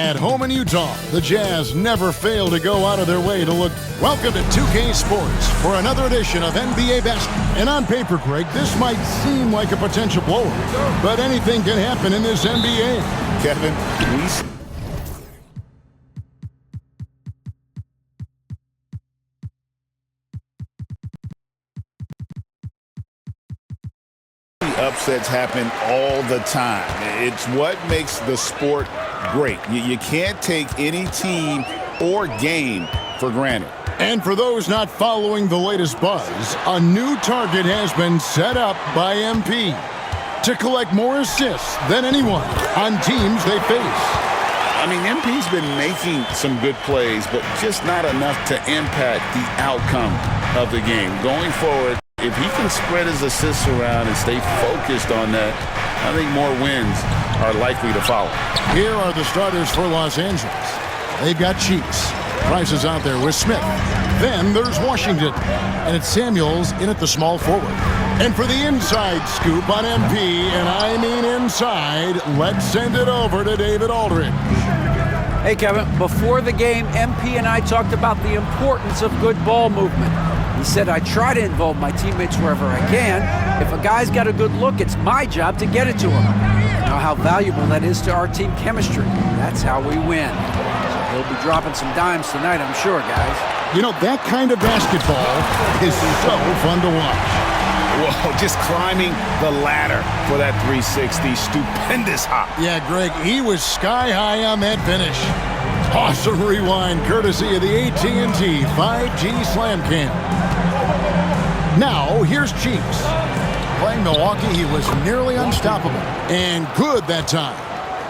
At home in Utah, the Jazz never fail to go out of their way to look. Welcome to 2K Sports for another edition of NBA Basketball. And on paper, Greg, this might seem like a potential blower, but anything can happen in this NBA. Kevin, please. Upsets happen all the time. It's what makes the sport great. You can't take any team or game for granted. And for those not following the latest buzz, a new target has been set up by MP to collect more assists than anyone on teams they face. I mean, MP's been making some good plays, but just not enough to impact the outcome of the game. Going forward, if he can spread his assists around and stay focused on that, I think more wins are likely to follow. Here are the starters for Los Angeles. They've got Cheeks. Price is out there with Smith. Then there's Washington. And it's Samuels in at the small forward. And for the inside scoop on MP, and I mean inside, let's send it over to David Aldridge. Hey, Kevin, before the game, MP and I talked about the importance of good ball movement. He said I try to involve my teammates wherever I can. If a guy's got a good look, it's my job to get it to him. You know how valuable that is to our team chemistry. That's how we win. So he'll be dropping some dimes tonight, I'm sure, guys. You know, that kind of basketball is so fun to watch. Whoa, just climbing the ladder for that 360. Stupendous hop. Yeah, Greg, he was sky high on that finish. Awesome rewind courtesy of the AT&T 5G Slam Cam. Now, here's Cheeks. Playing Milwaukee, he was nearly unstoppable. And good that time.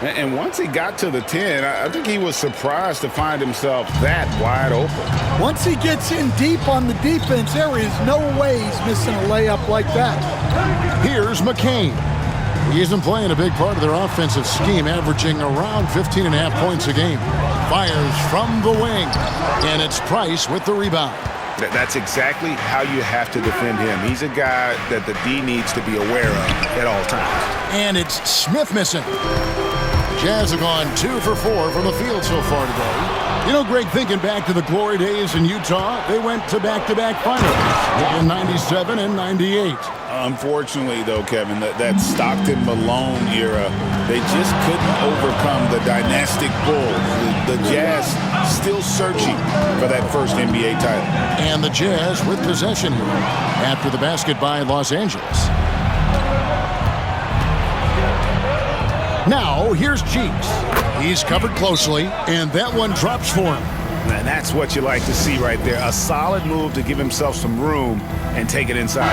And once he got to the 10, I think he was surprised to find himself that wide open. Once he gets in deep on the defense, there is no way he's missing a layup like that. Here's McCain. He isn't playing a big part of their offensive scheme, averaging around 15.5 points a game. Fires from the wing, and it's Price with the rebound. That's exactly how you have to defend him. He's a guy that the D needs to be aware of at all times. And it's Smith missing. Jazz have gone 2 for 4 from the field so far today. You know, Greg, thinking back to the glory days in Utah, they went to back-to-back finals in 97 and 98. Unfortunately, though, Kevin, that Stockton-Malone era, they just couldn't overcome the dynastic Bulls. The Jazz still searching for that first NBA title. And the Jazz with possession here after the basket by Los Angeles. Now, here's Cheeks. He's covered closely, and that one drops for him. And that's what you like to see right there. A solid move to give himself some room and take it inside.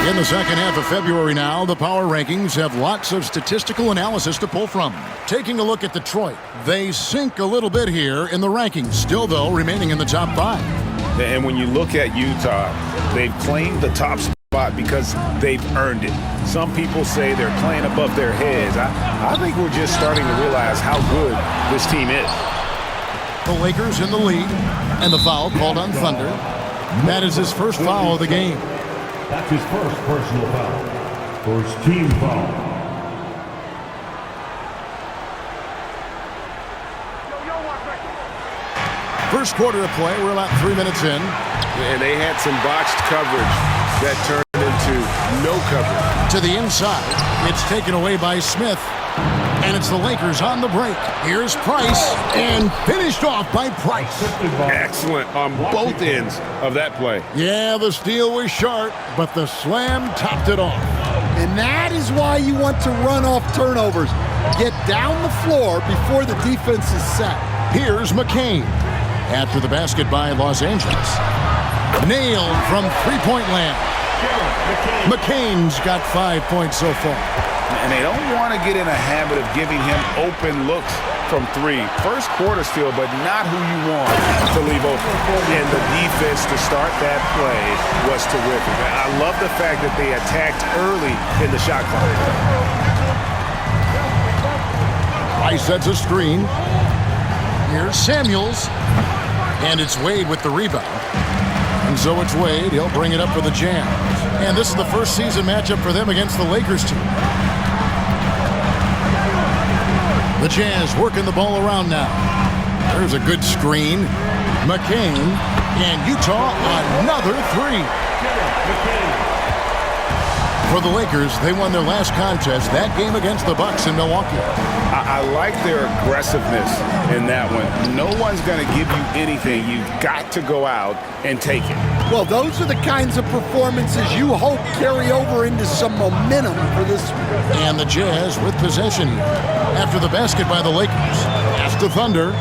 In the second half of February now, the power rankings have lots of statistical analysis to pull from. Taking a look at Detroit, they sink a little bit here in the rankings, still, though, remaining in the top 5. And when you look at Utah, they've claimed the top spot because they've earned it. Some people say they're playing above their heads. I think we're just starting to realize how good this team is. The Lakers in the lead, and the foul called on Thunder. That is his first foul of the game. That's his first personal foul. First team foul. First quarter of play, we're about 3 minutes in. And they had some botched coverage that turned into no coverage. To the inside, it's taken away by Smith. And it's the Lakers on the break. Here's Price, and finished off by Price. Excellent on both ends of that play. Yeah, the steal was sharp, but the slam topped it off. And that is why you want to run off turnovers. Get down the floor before the defense is set. Here's McCain. After the basket by Los Angeles. Nailed from three-point land. McCain's got 5 points so far. And they don't want to get in a habit of giving him open looks from 3. First quarter steal, but not who you want to leave open. And the defense to start that play was terrific. I love the fact that they attacked early in the shot clock. Price sets a screen. Here's Samuels. And it's Wade with the rebound. And so it's Wade. He'll bring it up for the Jazz. And this is the first season matchup for them against the Lakers team. The Jazz working the ball around now. There's a good screen. McCain, and Utah another three. For the Lakers, they won their last contest, that game against the Bucks in Milwaukee. I like their aggressiveness in that one. No one's going to give you anything. You've got to go out and take it. Well, those are the kinds of performances you hope carry over into some momentum for this. And the Jazz with possession here. After the basket by the Lakers. Pass to Thunder.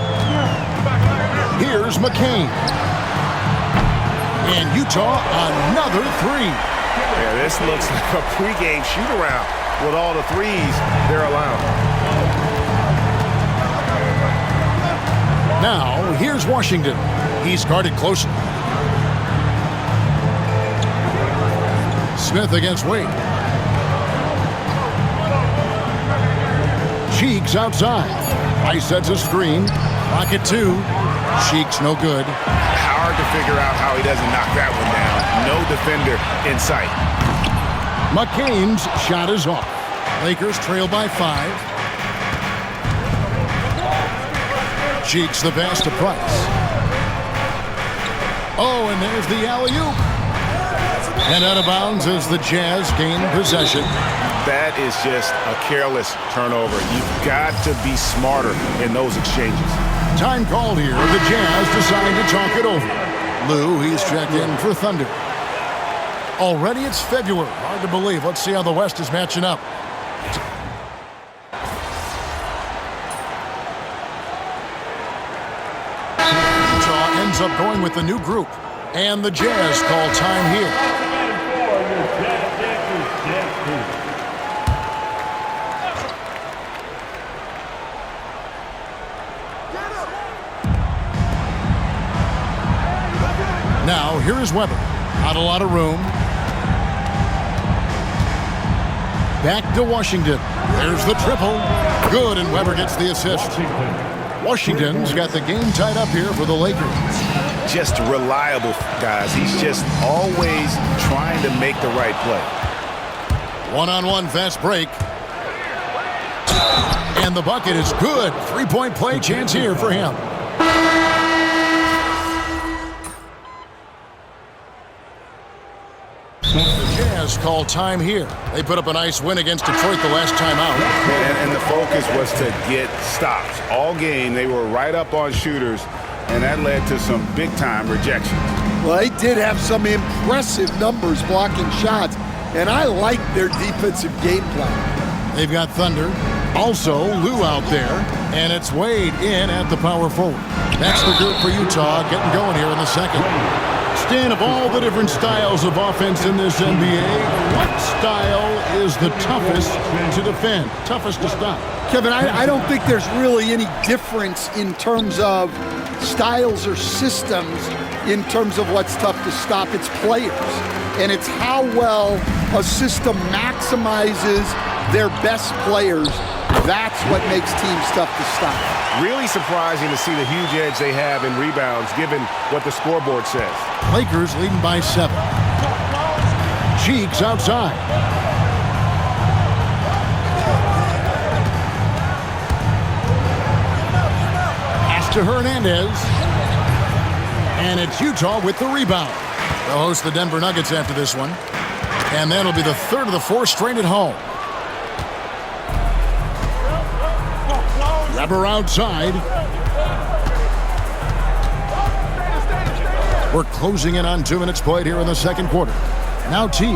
Here's McCain. And Utah another three. Yeah, this looks like a pregame shoot-around with all the threes they're allowing. Now, here's Washington. He's guarded closely. Smith against Wade. Cheeks outside. Rice sets a screen. Pocket two. Cheeks no good. Hard to figure out how he doesn't knock that one down. No defender in sight. McCain's shot is off. Lakers trail by 5. Cheeks the pass to Price. Oh, and there's the alley-oop. And out of bounds as the Jazz gain possession. That is just a careless turnover. You've got to be smarter in those exchanges. Time called here. The Jazz decide to talk it over. Lou, he's checked in for Thunder. Already it's February. Hard to believe. Let's see how the West is matching up. Utah ends up going with the new group. And the Jazz call time here. Now, here is Weber. Not a lot of room. Back to Washington. There's the triple. Good, and Weber gets the assist. Washington's got the game tied up here for the Lakers. Just reliable, guys. He's just always trying to make the right play. One-on-one fast break. And the bucket is good. Three-point play chance here for him. The Jazz call time here. They put up a nice win against Detroit the last time out. And the focus was to get stops. All game, they were right up on shooters, and that led to some big-time rejections. Well, they did have some impressive numbers blocking shots, and I like their defensive game plan. They've got Thunder. Also, Lou out there, and it's Wade in at the power forward. That's the group for Utah getting going here in the second. Stan, of all the different styles of offense in this NBA, what style is the toughest to defend, toughest to stop? Kevin, I don't think there's really any difference in terms of styles or systems in terms of what's tough to stop. It's players, and it's how well a system maximizes their best players. That's what makes teams tough to stop. Really surprising to see the huge edge they have in rebounds given what the scoreboard says. Lakers leading by 7. Cheeks outside. Pass to Hernandez. And it's Utah with the rebound. They'll host the Denver Nuggets after this one. And that'll be the third of the 4 straight at home. Weber outside. We're closing in on 2 minutes played here in the second quarter. Now T.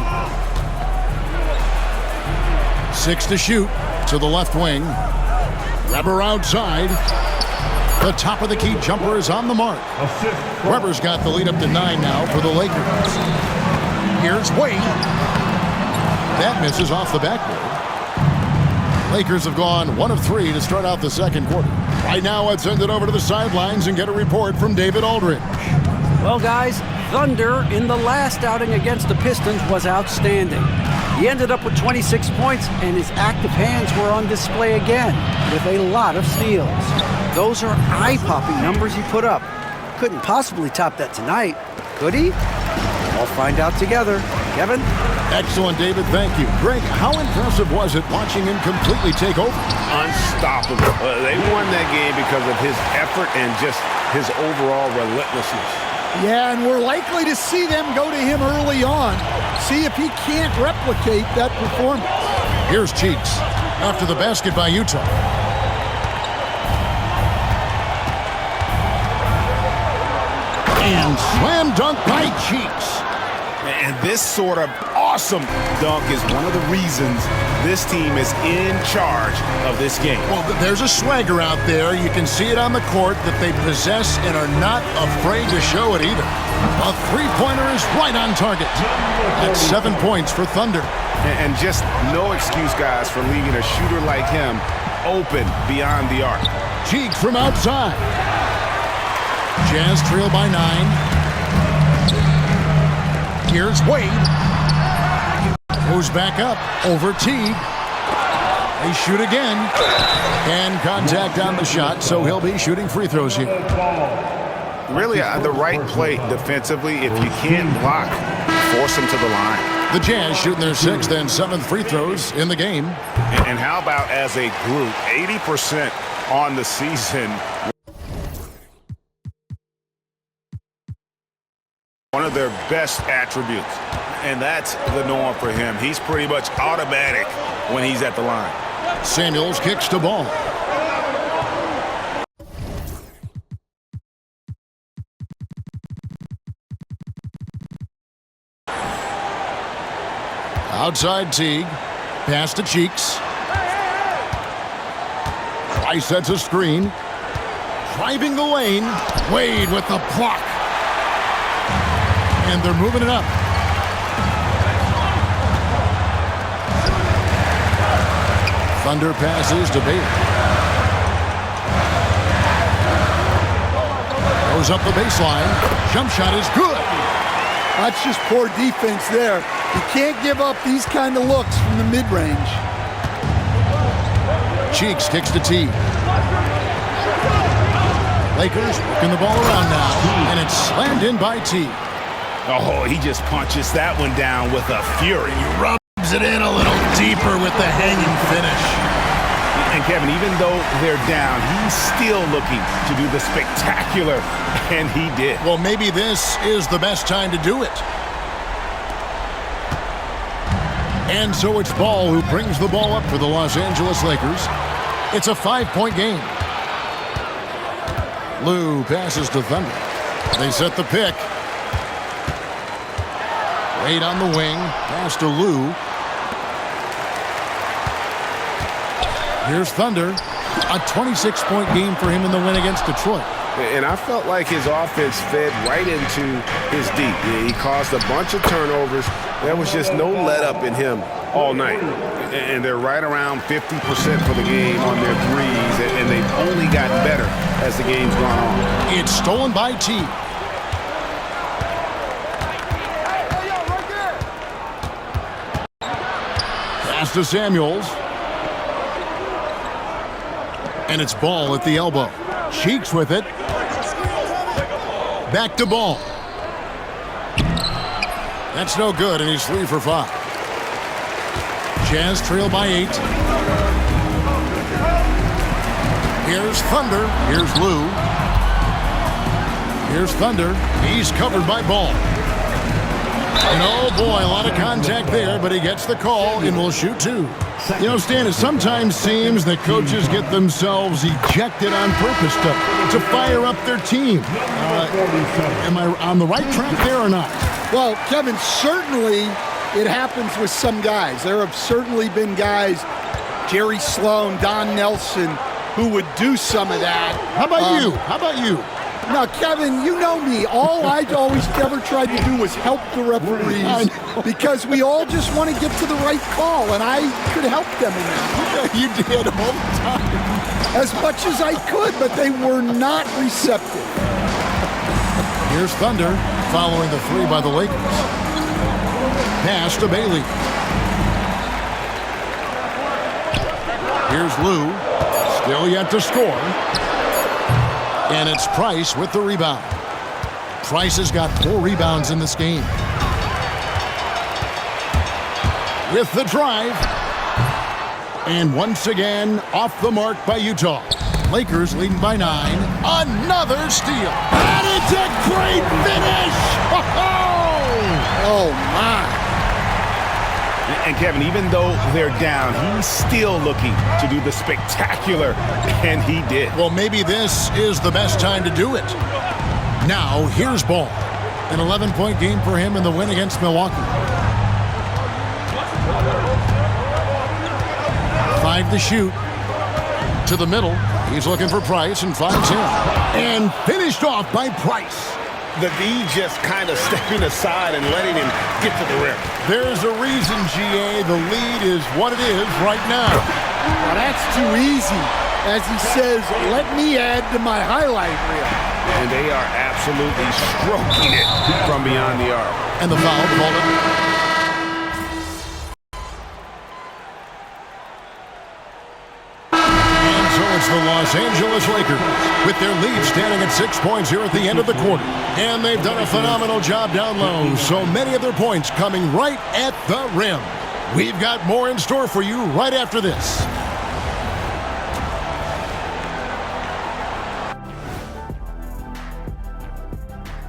6 to shoot to the left wing. Weber outside. The top of the key jumper is on the mark. Weber's got the lead up to 9 now for the Lakers. Here's Wade. That misses off the backboard. Lakers have gone 1 of 3 to start out the second quarter. Right now, let's send it over to the sidelines and get a report from David Aldridge. Well, guys, Thunder in the last outing against the Pistons was outstanding. He ended up with 26 points, and his active hands were on display again with a lot of steals. Those are eye-popping numbers he put up. Couldn't possibly top that tonight, could he? We'll find out together. Kevin? Excellent, David. Thank you. Greg, how impressive was it watching him completely take over? Unstoppable. They won that game because of his effort and just his overall relentlessness. Yeah, and we're likely to see them go to him early on. See if he can't replicate that performance. Here's Cheeks after the basket by Utah. And slam dunk by Cheeks. And this sort of awesome dunk is one of the reasons this team is in charge of this game. Well, there's a swagger out there. You can see it on the court that they possess and are not afraid to show it either. A three-pointer is right on target. That's 7 points for Thunder. And just no excuse, guys, for leaving a shooter like him open beyond the arc. Cheeks from outside. Jazz trail by 9. Here's Wade. Goes back up over Teague. They shoot again. And contact on the shot, so he'll be shooting free throws here. Really, the right play defensively. If you can't block, force them to the line. The Jazz shooting their 6th and 7th free throws in the game. And how about as a group, 80% on the season. One of their best attributes, and that's the norm for him. He's pretty much automatic when he's at the line. Samuels kicks to Ball. Outside Teague. Pass to Cheeks. Price sets a screen. Driving the lane. Wade with the block. And they're moving it up. Thunder passes to Bailey. Goes up the baseline. Jump shot is good. That's just poor defense there. You can't give up these kind of looks from the mid-range. Cheeks kicks to T. Lakers working the ball around now. And it's slammed in by T. Oh, he just punches that one down with a fury. He rubs it in a little deeper with the hanging finish. And Kevin, even though they're down, he's still looking to do the spectacular, and he did. Well, maybe this is the best time to do it. And so it's Ball who brings the ball up for the Los Angeles Lakers. It's a 5-point game. Lou passes to Thunder. They set the pick. Wade on the wing. Pass to Lou. Here's Thunder. A 26-point game for him in the win against Detroit. And I felt like his offense fed right into his deep. He caused a bunch of turnovers. There was just no let-up in him all night. And they're right around 50% for the game on their threes, and they've only gotten better as the game's gone on. It's stolen by T. Pass to Samuels. And it's Ball at the elbow. Cheeks with it. Back to Ball. That's no good, and he's 3 for 5. Jazz trail by 8. Here's Thunder. Here's Lou. Here's Thunder. He's covered by Ball. And oh boy, a lot of contact there, but he gets the call and will shoot 2. You know, Stan, it sometimes seems that coaches get themselves ejected on purpose to fire up their team. Am I on the right track there or not? Well, Kevin, certainly it happens with some guys. There have certainly been guys, Jerry Sloan, Don Nelson, who would do some of that. How about you? How about you? Now, Kevin, you know me. All I always ever tried to do was help the referees because we all just want to get to the right call, and I could help them in that. You did all the time. As much as I could, but they were not receptive. Here's Thunder following the 3 by the Lakers. Pass to Bailey. Here's Lou. Still yet to score. And it's Price with the rebound. Price has got 4 rebounds in this game. with the drive. And once again, off the mark by Utah. Lakers leading by 9. Another steal. And it's a great finish! Oh, my. And Kevin, even though they're down, he's still looking to do the spectacular, and he did. Well, maybe this is the best time to do it. Now, here's Ball. An 11-point game for him in the win against Milwaukee. 5 to shoot. To the middle. He's looking for Price and finds him. And finished off by Price. The D just kind of stepping aside and letting him get to the rim. There's a reason, GA, the lead is what it is right now. Well, that's too easy. As he says, let me add to my highlight reel. And they are absolutely stroking it from beyond the arc. And the foul called. It's the Los Angeles Lakers with their lead standing at 6 points here at the end of the quarter. And they've done a phenomenal job down low, so many of their points coming right at the rim. We've got more in store for you right after this.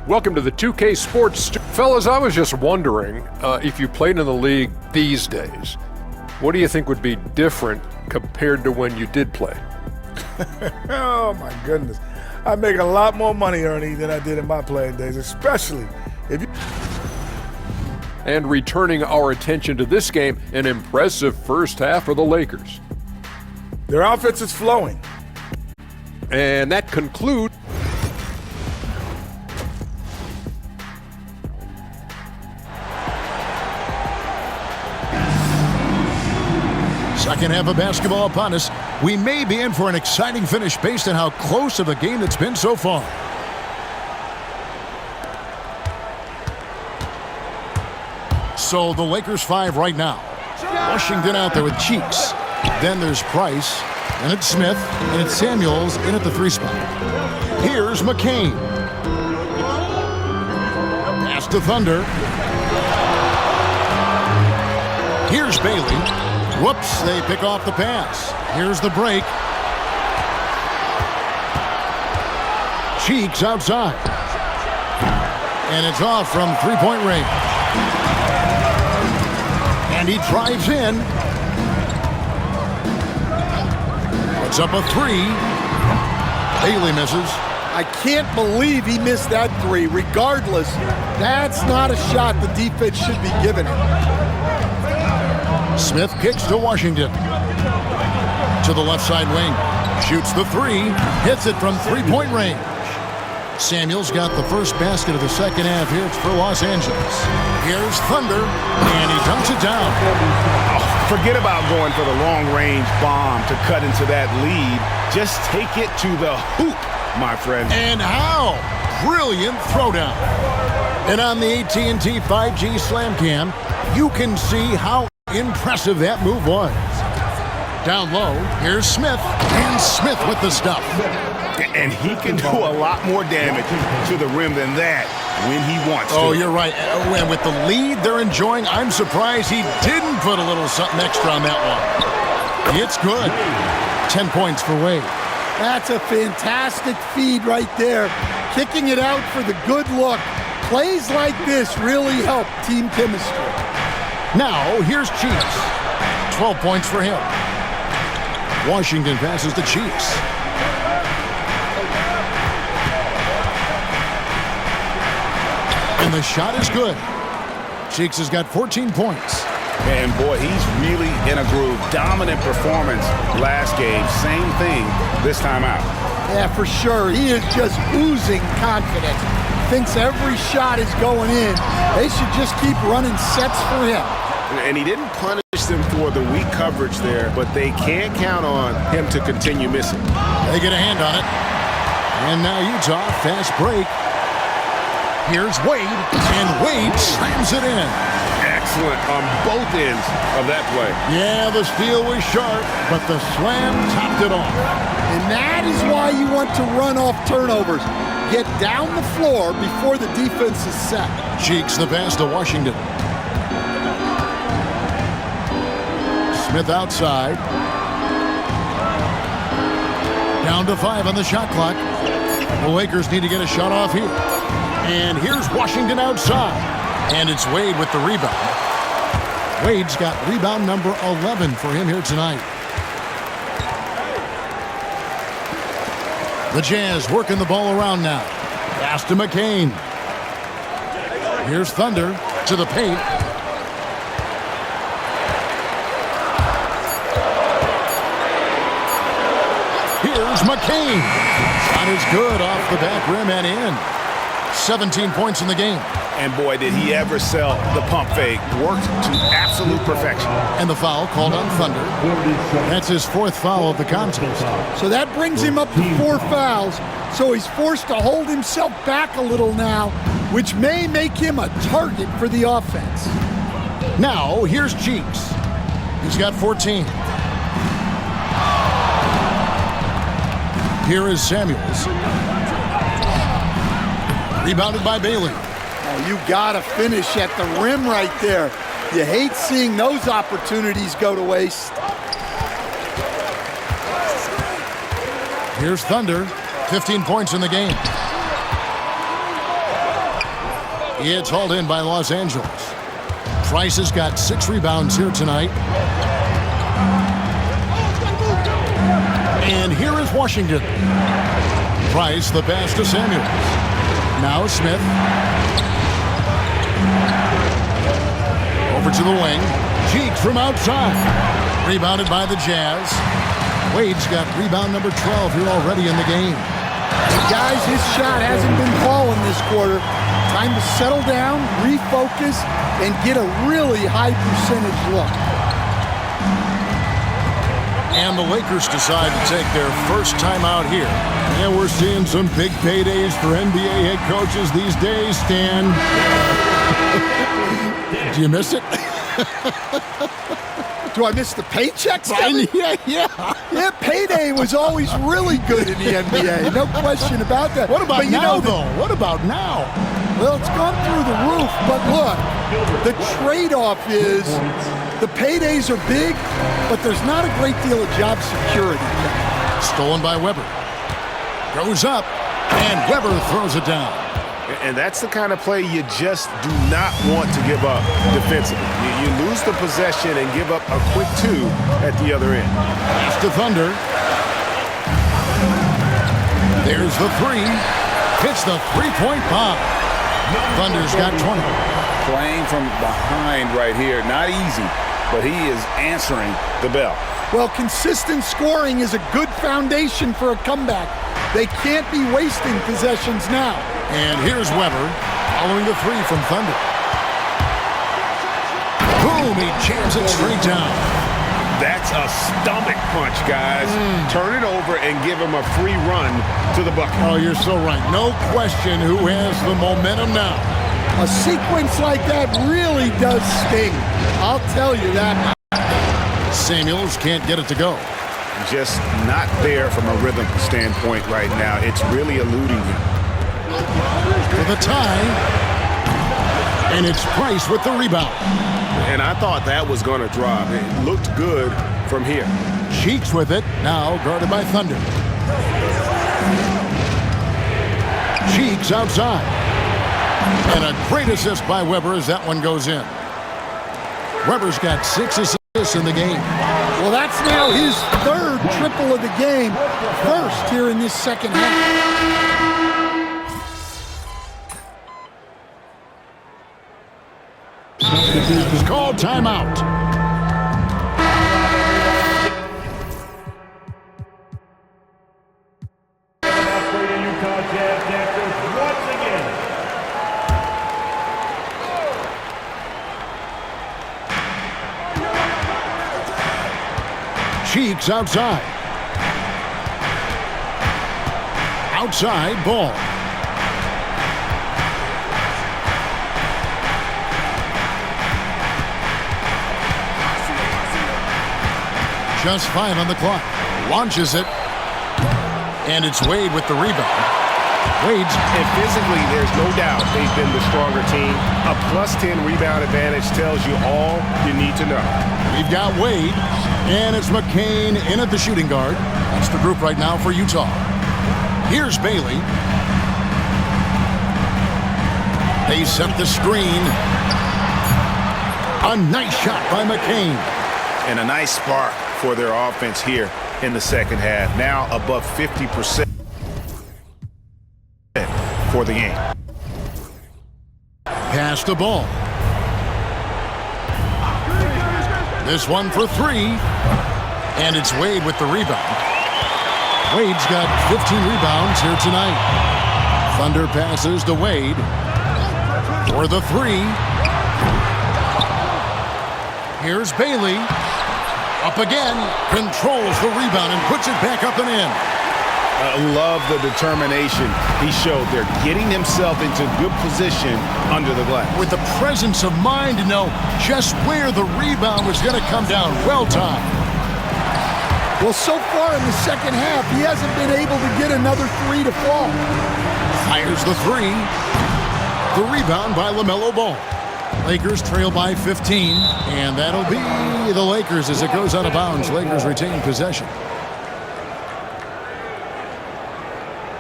Welcome to the 2K Sports. Fellas, I was just wondering if you played in the league these days, what do you think would be different compared to when you did play? Oh, my goodness. I make a lot more money, Ernie, than I did in my playing days, especially if you... And returning our attention to this game, an impressive first half for the Lakers. Their offense is flowing. And that concludes... Second half of basketball upon us. We may be in for an exciting finish based on how close of a game it's been so far. So the Lakers 5 right now. Washington out there with Cheeks. Then there's Price. Then it's Smith. And it's Samuels in at the 3 spot. Here's McCain. Pass to Thunder. Here's Bailey. Whoops, they pick off the pass. Here's the break. Cheeks outside. And it's off from 3-point range. And he drives in. Puts up a 3. Bailey misses. I can't believe he missed that 3. Regardless, that's not a shot the defense should be giving him. Smith kicks to Washington. To the left side wing. Shoots the 3. Hits it from 3-point range. Samuels got the first basket of the second half here. It's for Los Angeles. Here's Thunder. And he dunks it down. Oh, forget about going for the long-range bomb to cut into that lead. Just take it to the hoop, my friend. And how? Brilliant throwdown. And on the AT&T 5G Slam Cam, you can see how impressive that move was. Down low, here's Smith. And Smith with the stuff. And he can do a lot more damage to the rim than that when he wants to. Oh, you're right. And with the lead they're enjoying, I'm surprised he didn't put a little something extra on that one. It's good. 10 points for Wade. That's a fantastic feed right there. Kicking it out for the good look. Plays like this really help team chemistry. Now, here's Cheeks. 12 points for him. Washington passes to Cheeks. And the shot is good. Cheeks has got 14 points. And, boy, he's really in a groove. Dominant performance last game. Same thing this time out. Yeah, for sure. He is just oozing confidence. Thinks every shot is going in. They should just keep running sets for him. And he didn't punish them for the weak coverage there, but they can't count on him to continue missing. They get a hand on it. And now Utah, fast break. Here's Wade, and Wade slams it in. Excellent on both ends of that play. Yeah, the steal was sharp, but the slam topped it off. And that is why you want to run off turnovers. Get down the floor before the defense is set. Cheeks the pass to Washington. Smith outside. Down to 5 on the shot clock. The Lakers need to get a shot off here. And here's Washington outside. And it's Wade with the rebound. Wade's got rebound number 11 for him here tonight. The Jazz working the ball around now. Pass to McCain. Here's Thunder to the paint. Here's McCain. Shot is good off the back rim and in. 17 points in the game. And boy, did he ever sell the pump fake. Worked to absolute perfection. And the foul called on Thunder. That's his 4th foul of the contest. So that brings him up to 4 fouls. So he's forced to hold himself back a little now, which may make him a target for the offense. Now, here's Cheeks. He's got 14. Here is Samuels. Rebounded by Bailey. Oh, you got to finish at the rim right there. You hate seeing those opportunities go to waste. Here's Thunder. 15 points in the game. It's hauled in by Los Angeles. Price has got 6 rebounds here tonight. And here is Washington. Price, the pass to Samuels. Now Smith. Over to the wing. Cheeks from outside. Rebounded by the Jazz. Wade's got rebound number 12 here already in the game. Guys, his shot hasn't been falling this quarter. Time to settle down, refocus, and get a really high percentage look. And the Lakers decide to take their first time out here. And we're seeing some big paydays for NBA head coaches these days, Stan. Do you miss it? Do I miss the paychecks, Kevin? Yeah, payday was always really good in the NBA. No question about that. What about now, though? What about now? Well, it's gone through the roof, but look, the trade-off is the paydays are big, but there's not a great deal of job security. Stolen by Weber. Goes up, and Weber throws it down. And that's the kind of play you just do not want to give up defensively. You lose the possession and give up a quick 2 at the other end. Pass to Thunder. There's the 3. Hits the 3-point bomb. Thunder's got 20. Playing from behind right here. Not easy, but he is answering the bell. Well, consistent scoring is a good foundation for a comeback. They can't be wasting possessions now. And here's Weber following the 3 from Thunder. Boom, he jams it straight down. That's a stomach punch, guys. Turn it over and give him a free run to the bucket. Oh, you're so right. No question who has the momentum now. A sequence like that really does sting. I'll tell you that. Samuels can't get it to go. Just not there from a rhythm standpoint right now. It's really eluding him. For the tie. And it's Price with the rebound. And I thought that was going to drop. It looked good from here. Cheeks with it. Now guarded by Thunder. Cheeks outside. And a great assist by Weber as that one goes in. Weber's got 6 assists in the game. Well, that's now his 3rd triple of the game. First here in this second half. It's called timeout. Cheeks outside. Outside ball. Just 5 on the clock. Launches it. And it's Wade with the rebound. Wade's. And physically, there's no doubt they've been the stronger team. A +10 rebound advantage tells you all you need to know. We've got Wade, and it's McCain in at the shooting guard. That's the group right now for Utah. Here's Bailey. They set the screen. A nice shot by McCain. And a nice spark for their offense here in the second half. Now above 50% for the game. Pass the ball. This one for three. And it's Wade with the rebound. Wade's got 15 rebounds here tonight. Thunder passes to Wade for the three. Here's Bailey. Up again. Controls the rebound and puts it back up and in. I love the determination he showed there, getting himself into good position under the glass. With the presence of mind to know just where the rebound was going to come down. Well timed. Well, so far in the second half, he hasn't been able to get another three to fall. Fires the three. The rebound by LaMelo Ball. Lakers trail by 15, and that'll be the Lakers as it goes out of bounds. Lakers retain possession.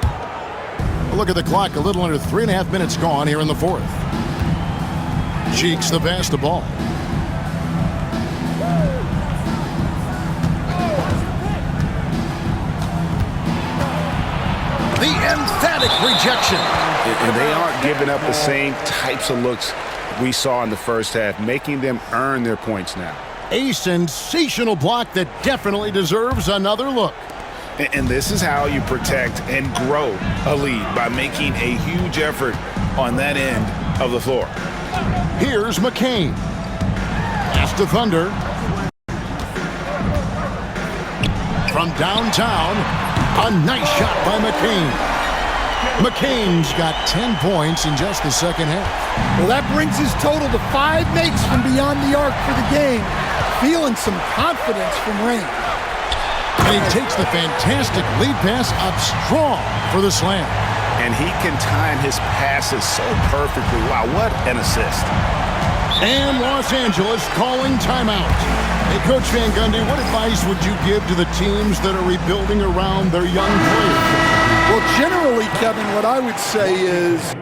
A look at the clock, a little under 3.5 minutes gone here in the fourth. Cheeks the pass the ball. The emphatic rejection. And they aren't giving up the same types of looks we saw in the first half, making them earn their points now. A sensational block that definitely deserves another look. And this is how you protect and grow a lead, by making a huge effort on that end of the floor. Here's McCain. Pass to Thunder. From downtown, a nice shot by McCain. McCain's got 10 points in just the second half. Well, that brings his total to 5 makes from beyond the arc for the game. Feeling some confidence from range. And he takes the fantastic lead pass up strong for the slam. And he can time his passes so perfectly. Wow, what an assist. And Los Angeles calling timeout. Hey, Coach Van Gundy, what advice would you give to the teams that are rebuilding around their young players? Well, generally, Kevin, what I would say is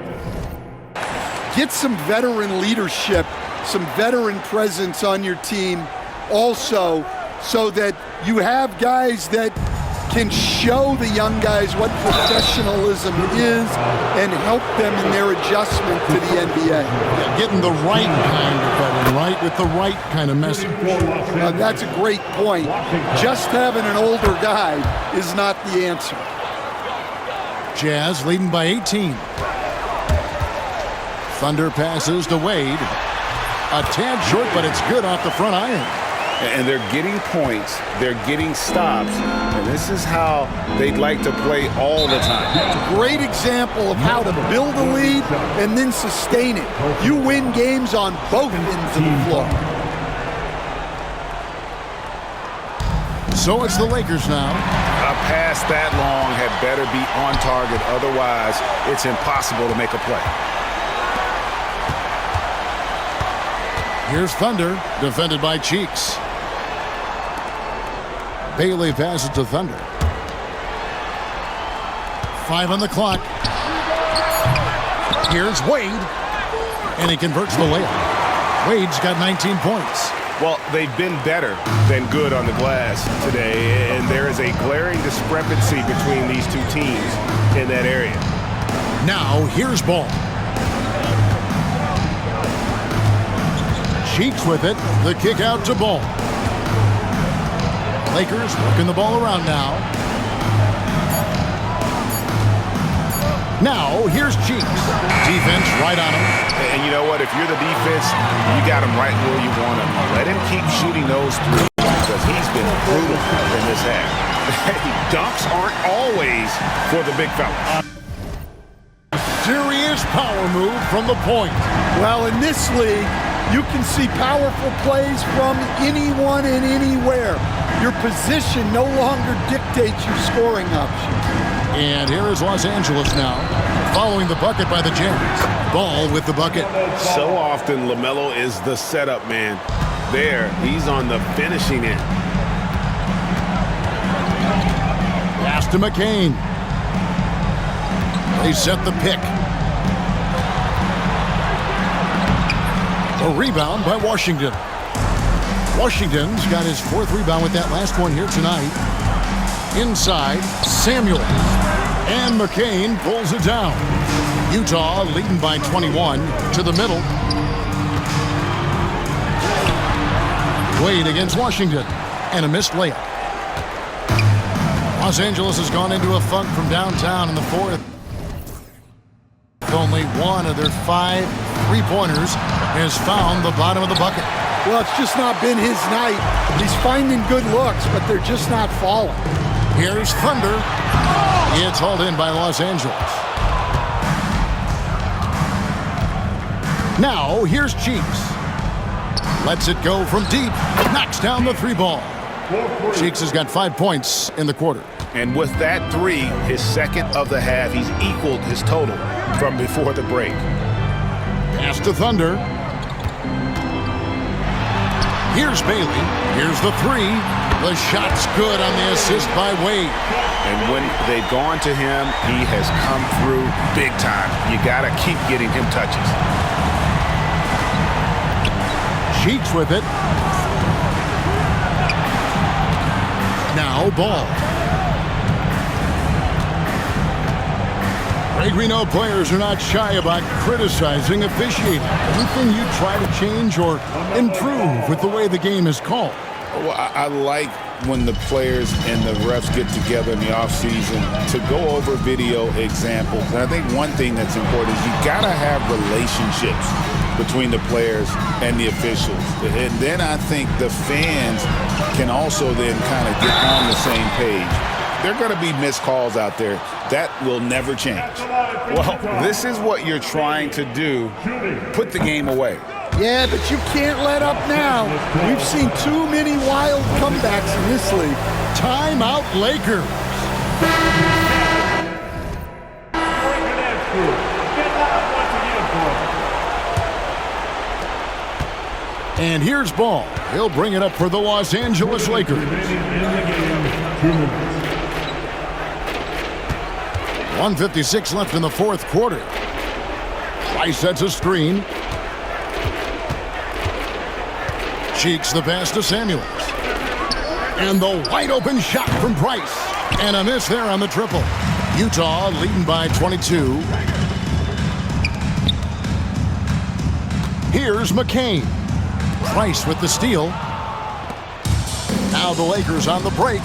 get some veteran leadership, some veteran presence on your team also, so that you have guys that can show the young guys what professionalism is and help them in their adjustment to the NBA. Yeah, getting the right kind of veteran, right, with the right kind of message. That's a great point. Just having an older guy is not the answer. Jazz leading by 18. Thunder passes to Wade. A tad short, but it's good off the front iron. And they're getting points, they're getting stops, and this is how they'd like to play all the time. Great example of how to build a lead and then sustain it. You win games on both ends of the floor. So it's the Lakers now. A pass that long had better be on target, otherwise it's impossible to make a play. Here's Thunder, defended by Cheeks. Bailey passes to Thunder. 5 on the clock. Here's Wade, and he converts the layup. Wade's got 19 points. Well, they've been better than good on the glass today, and there is a glaring discrepancy between these two teams in that area. Now, here's Ball. Cheeks with it, the kick out to Ball. Lakers working the ball around now. Now, here's Cheeks. Defense right on him. And you know what? If you're the defense, you got him right where you want him. Let him keep shooting those threes because he's been brutal in this half. Dunks aren't always for the big fella. Serious power move from the point. Well, in this league, you can see powerful plays from anyone and anywhere. Your position no longer dictates your scoring options. And here is Los Angeles now, following the bucket by the Jazz. Ball with the bucket. So often, LaMelo is the setup man. There, he's on the finishing end. Pass to McCain. They set the pick. A rebound by Washington. Washington's got his 4th rebound with that last one here tonight. Inside, Samuels. And McCain pulls it down. Utah leading by 21 to the middle. Wade against Washington. And a missed layup. Los Angeles has gone into a funk from downtown in the 4th. Only one of their 5 3-pointers has found the bottom of the bucket. Well, it's just not been his night. He's finding good looks, but they're just not falling. Here's Thunder. It's hauled in by Los Angeles. Now, here's Cheeks. Lets it go from deep. Knocks down the 3 ball. Cheeks has got 5 points in the quarter. And with that 3, his 2nd of the half, he's equaled his total from before the break. Pass to Thunder. Here's Bailey. Here's the 3. The shot's good on the assist by Wade. And when they've gone to him, he has come through big time. You got to keep getting him touches. Cheeks with it. Now Ball. Greg, we know players are not shy about criticizing officiating. Anything you try to change or improve with the way the game is called? Well, I like when the players and the refs get together in the offseason to go over video examples. And I think one thing that's important is you got to have relationships between the players and the officials. And then I think the fans can also then kind of get on the same page. There are going to be missed calls out there. That will never change. Well, this is what you're trying to do. Put the game away. Yeah, but you can't let up now. We've seen too many wild comebacks in this league. Timeout, Lakers. And here's Ball. He'll bring it up for the Los Angeles Lakers. 1:56 left in the 4th quarter. Price sets a screen. Cheeks the pass to Samuels. And the wide open shot from Price. And a miss there on the triple. Utah leading by 22. Here's McCain. Price with the steal. Now the Lakers on the break.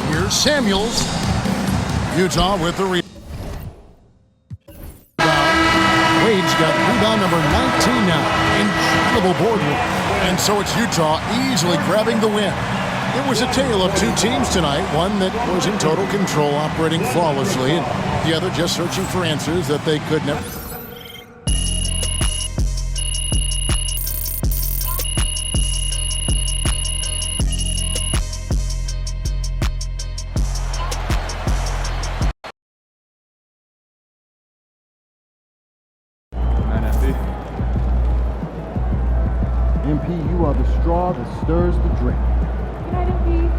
Here's Samuels. Utah with the rebound. Wade's got rebound number 19 now. Incredible board work. And so it's Utah easily grabbing the win. It was a tale of 2 teams tonight. One that was in total control, operating flawlessly, and the other just searching for answers that they could never. MP, you are the straw that stirs the drink. Good night, MP.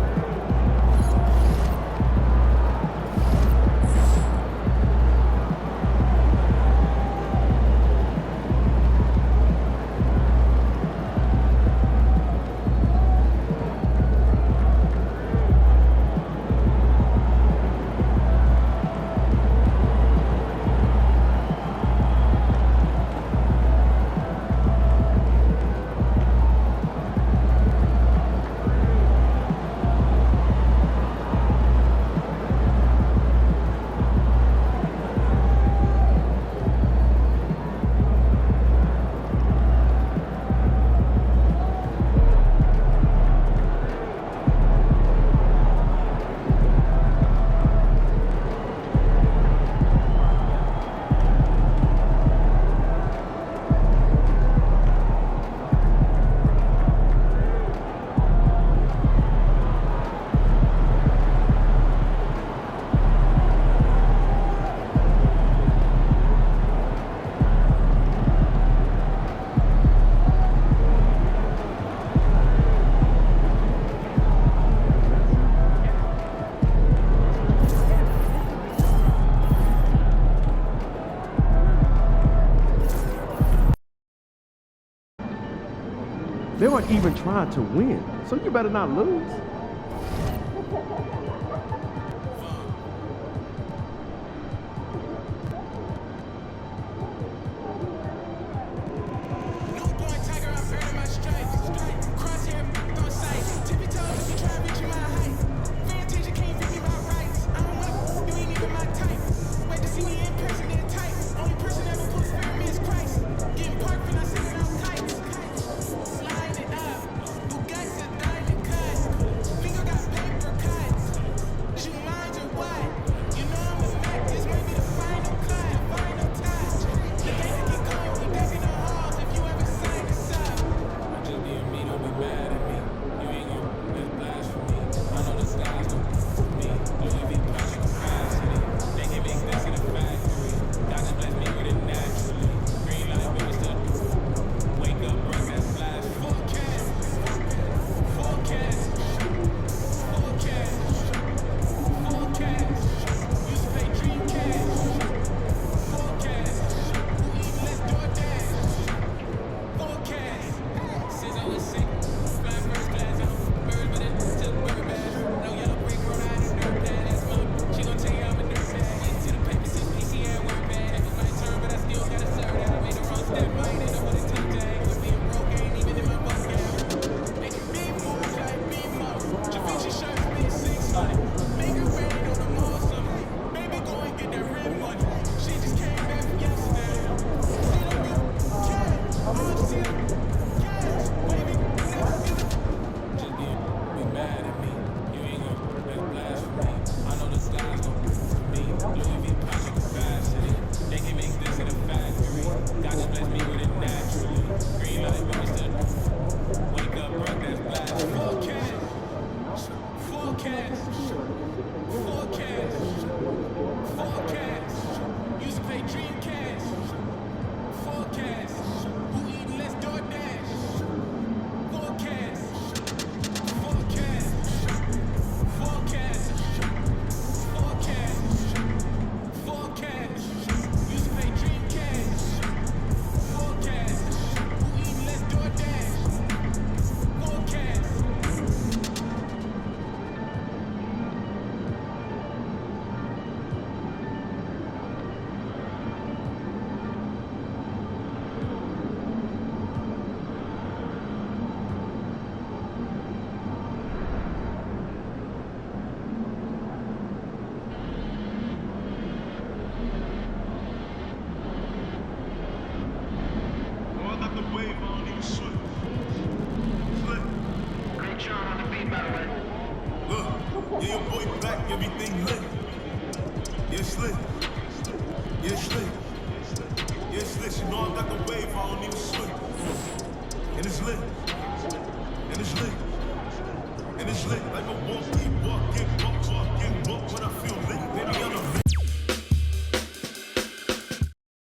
They weren't even trying to win, so you better not lose. Yeah, your boy back, everything lit. Yeah, slick. Yeah, slick. Yeah, slick. You know I got the wave, I don't even swim. And it's lit. And it's lit. And it's lit like a wolf.